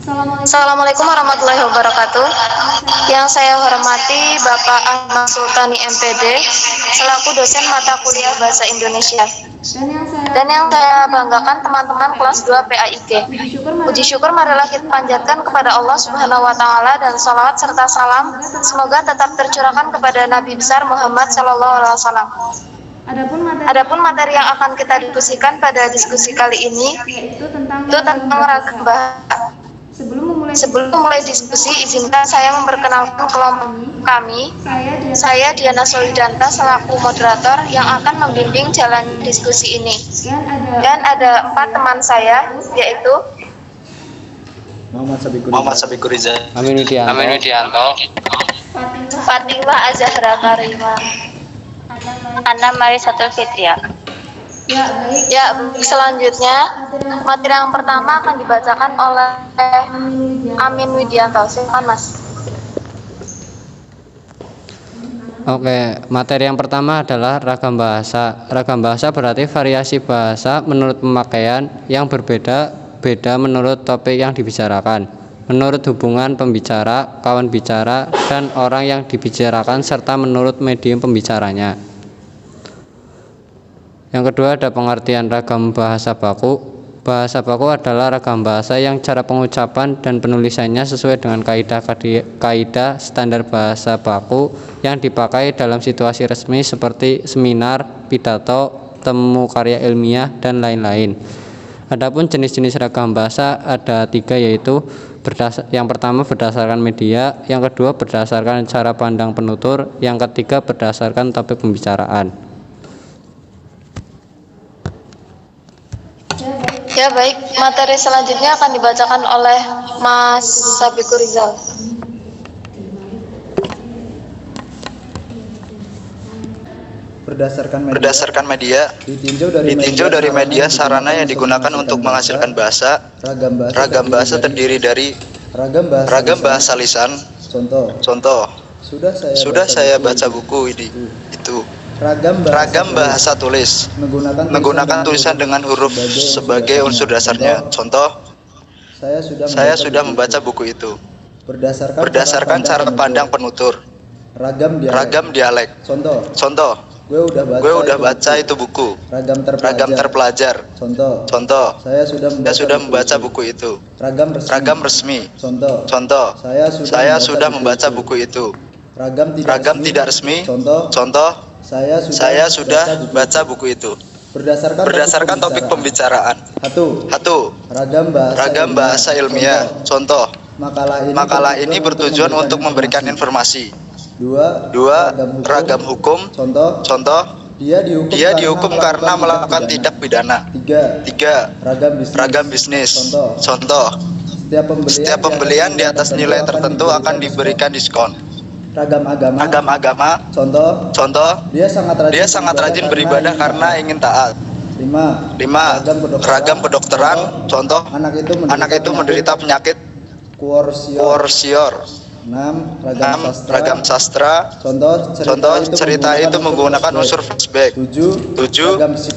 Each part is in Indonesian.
Assalamualaikum warahmatullahi wabarakatuh. Yang saya hormati Bapak Ahmad Sultani MPD selaku dosen mata kuliah Bahasa Indonesia. Dan yang saya banggakan teman-teman kelas 2 PAIG. Puji syukur marilah kita panjatkan kepada Allah Subhanahu wa taala dan salawat serta salam semoga tetap tercurahkan kepada Nabi besar Muhammad sallallahu alaihi wasallam. Adapun materi yang akan kita diskusikan pada diskusi kali ini itu tentang ragam bahasa. Sebelum memulai diskusi, izinkan saya memperkenalkan kelompok kami. Saya Diana Solidanta selaku moderator yang akan membimbing jalan diskusi ini. Dan ada 4 teman saya, yaitu Muhammad Sabiqur Rizal, Amin Widianto, Fatimah Azahra Karimah, Ana Marisatul Fitria. Ya, selanjutnya materi yang pertama akan dibacakan oleh Amin Widianto. Silakan Mas. Oke, materi yang pertama adalah ragam bahasa. Ragam bahasa berarti variasi bahasa menurut pemakaian yang berbeda-beda menurut topik yang dibicarakan, menurut hubungan pembicara, kawan bicara, dan orang yang dibicarakan, serta menurut medium pembicaranya. Yang kedua ada pengertian ragam bahasa baku. Bahasa baku adalah ragam bahasa yang cara pengucapan dan penulisannya sesuai dengan kaidah standar bahasa baku yang dipakai dalam situasi resmi seperti seminar, pidato, temu karya ilmiah, dan lain-lain. Adapun jenis-jenis ragam bahasa ada 3, yaitu yang pertama berdasarkan media, yang kedua berdasarkan cara pandang penutur, yang ketiga berdasarkan topik pembicaraan. Ya baik, materi selanjutnya akan dibacakan oleh Mas Sabiqur Rizal. berdasarkan media, ditinjau dari media sarana yang digunakan untuk menghasilkan bahasa. Ragam bahasa terdiri dari ragam bahasa lisan. Contoh, sudah saya baca buku ini, itu. Ragam bahasa tulis, menggunakan tulisan dengan huruf sebagai unsur dasarnya. Contoh, saya sudah membaca buku itu. Berdasarkan cara pandang penutur. Ragam dialek. Contoh, gue udah baca itu buku. Ragam terpelajar. Contoh, saya sudah membaca buku itu. Ragam resmi. Contoh, saya sudah membaca buku itu. Ragam tidak resmi. Contoh, saya sudah baca buku itu. Berdasarkan topik pembicaraan. 1. Ragam bahasa ilmiah. Contoh, makalah ini bertujuan untuk memberikan informasi. 2. Ragam hukum. Contoh, dia dihukum karena melakukan tindak pidana. 3. Ragam bisnis. Contoh, setiap pembelian di atas nilai tertentu akan diberikan diskon. Ragam agama. Contoh, dia sangat rajin beribadah karena ingin taat. 5. Ragam kedokteran. Contoh, anak itu menderita penyakit kuorsior. 6. Ragam sastra. Contoh, cerita itu menggunakan unsur flashback. 7.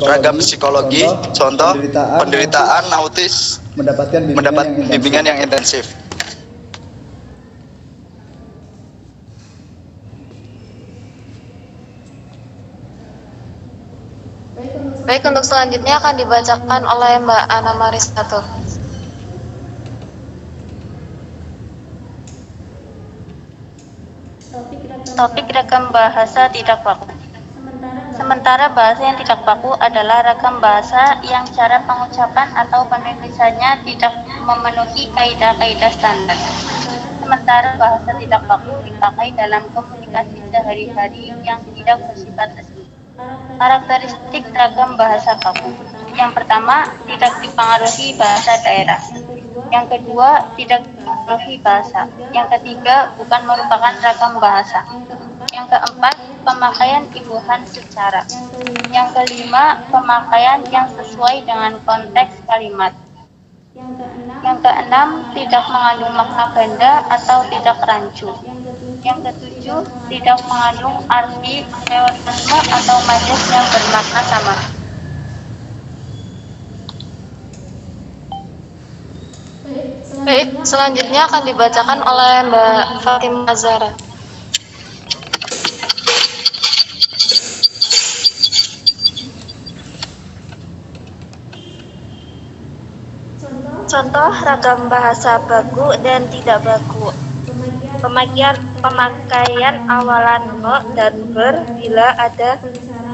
Ragam psikologi. Contoh, penderitaan autis mendapat bimbingan yang intensif. Baik, untuk selanjutnya akan dibacakan oleh Mbak Ana Marisatul. Topik ragam bahasa tidak baku. Sementara bahasa yang tidak baku adalah ragam bahasa yang cara pengucapan atau penulisannya tidak memenuhi kaidah-kaidah standar. Sementara bahasa tidak baku dipakai dalam komunikasi sehari-hari yang tidak bersifat resmi. Karakteristik ragam bahasa baku. Yang pertama, tidak dipengaruhi bahasa daerah. Yang kedua, tidak dipengaruhi bahasa. Yang ketiga, bukan merupakan ragam bahasa. Yang keempat, pemakaian imbuhan secara. Yang kelima, pemakaian yang sesuai dengan konteks kalimat. Yang keenam, tidak mengandung makna ganda atau tidak rancu. Yang ketujuh, tidak mengandung arti neologisme atau majas yang bermakna sama. Baik, selanjutnya akan dibacakan oleh Mbak Fatimah Zahra. Contoh ragam bahasa baku dan tidak baku. Pemakaian awalan mo dan ber bila ada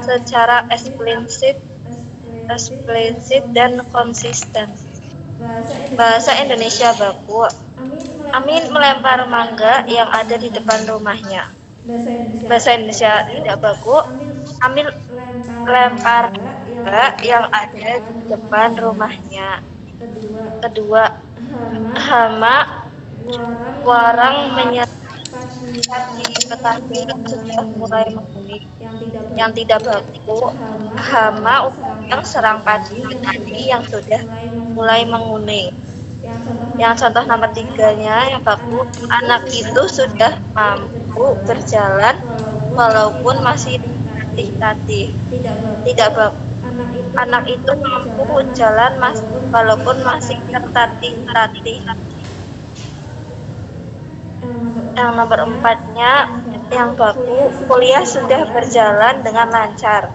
secara eksplisit dan konsisten. Bahasa Indonesia baku. Amin melempar mangga yang ada di depan rumahnya. Bahasa Indonesia tidak baku. Amin lempar mangga yang ada di depan rumahnya. Kedua, hama warang menyertai petani yang sudah mulai menguning. Yang tidak baku, hama yang serang petani yang sudah mulai menguning. Yang contoh nomor 3-nya yang baku, anak itu sudah mampu berjalan walaupun masih tatih-tatih. Tidak baku, anak itu mampu jalan walaupun masih tertatih-tatih. Yang nomor 4-nya yang baku, kuliah sudah berjalan dengan lancar.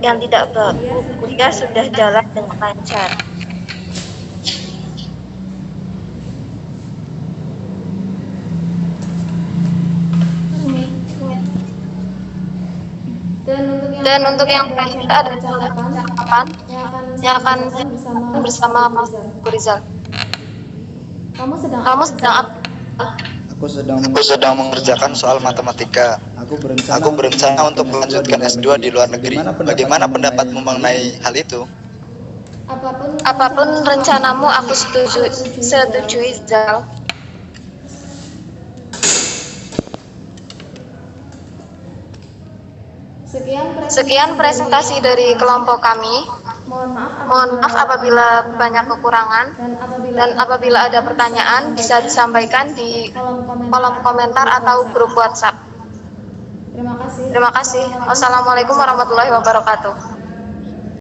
Yang tidak baku, kuliah sudah jalan dengan lancar. Dan untuk yang terakhir ada percakapan yang akan bersama Mas Rizal. Kamu sedang apa? Aku sedang mengerjakan soal matematika. Aku berencana untuk melanjutkan S2 di luar negeri. Bagaimana pendapatmu mengenai hal itu? Apapun rencanamu aku setujui Zal. Sekian presentasi dari kelompok kami. Mohon maaf apabila banyak kekurangan, dan apabila ada pertanyaan bisa disampaikan di kolom komentar atau grup WhatsApp. Terima kasih. Wassalamualaikum warahmatullahi wabarakatuh.